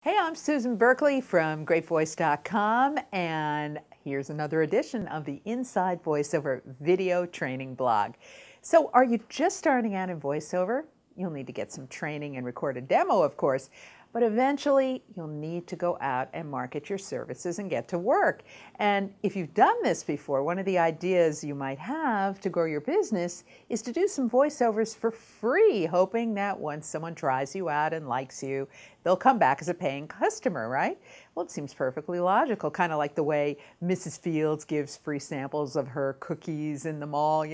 Hey, I'm Susan Berkley from GreatVoice.com, and here's another edition of the Inside VoiceOver video training blog. So, are you just starting out in VoiceOver? You'll need to get some training and record a demo, of course, but eventually you'll need to go out and market your services and get to work. And if you've done this before, one of the ideas you might have to grow your business is to do some voiceovers for free, hoping that once someone tries you out and likes you, they'll come back as a paying customer, right? Well, it seems perfectly logical, kind of like the way Mrs. Fields gives free samples of her cookies in the mall,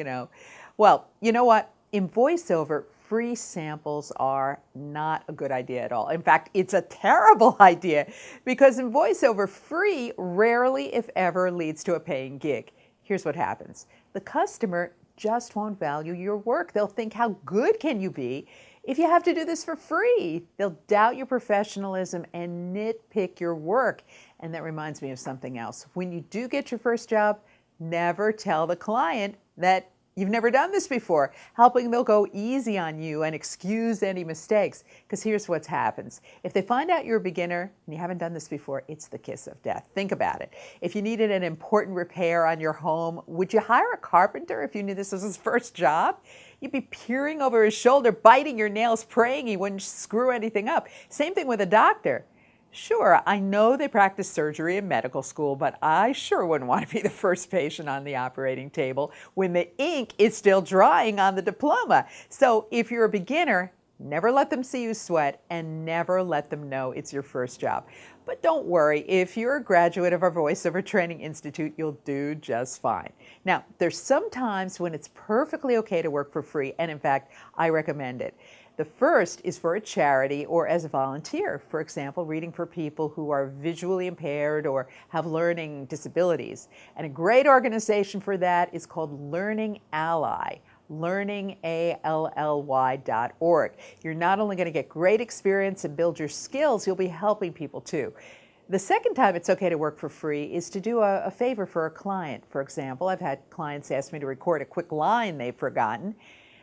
Well, you know what? In VoiceOver, free samples are not a good idea at all. In fact, it's a terrible idea because in VoiceOver, free rarely, if ever, leads to a paying gig. Here's what happens. The customer just won't value your work. They'll think, how good can you be if you have to do this for free? They'll doubt your professionalism and nitpick your work. And that reminds me of something else. When you do get your first job, never tell the client that you've never done this before, helping they'll go easy on you and excuse any mistakes. Because here's what happens. If they find out you're a beginner and you haven't done this before, it's the kiss of death. Think about it. If you needed an important repair on your home, would you hire a carpenter if you knew this was his first job? You'd be peering over his shoulder, biting your nails, praying he wouldn't screw anything up. Same thing with a doctor. Sure, I know they practice surgery in medical school, but I sure wouldn't want to be the first patient on the operating table when the ink is still drying on the diploma. So if you're a beginner, never let them see you sweat and never let them know it's your first job. But don't worry, if you're a graduate of our VoiceOver Training Institute, you'll do just fine. Now, there's some times when it's perfectly okay to work for free, and in fact, I recommend it. The first is for a charity or as a volunteer, for example, reading for people who are visually impaired or have learning disabilities. And a great organization for that is called Learning Ally. learningally.org. You're not only going to get great experience and build your skills, you'll be helping people too. The second time it's okay to work for free is to do a favor for a client. For example, I've had clients ask me to record a quick line they've forgotten.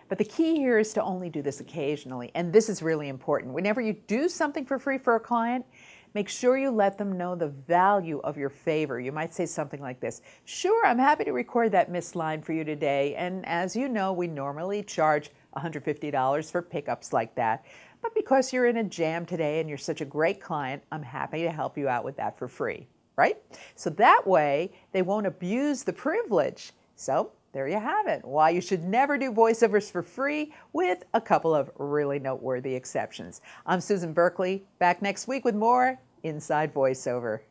But the key here is to only do this occasionally, and this is really important. Whenever you do something for free for a client, make sure you let them know the value of your favor. You might say something like this: sure, I'm happy to record that missed line for you today, and as you know, we normally charge $150 for pickups like that. But because you're in a jam today and you're such a great client, I'm happy to help you out with that for free, right? So that way, they won't abuse the privilege. So there you have it. Why you should never do voiceovers for free, with a couple of really noteworthy exceptions. I'm Susan Berkley, back next week with more Inside VoiceOver.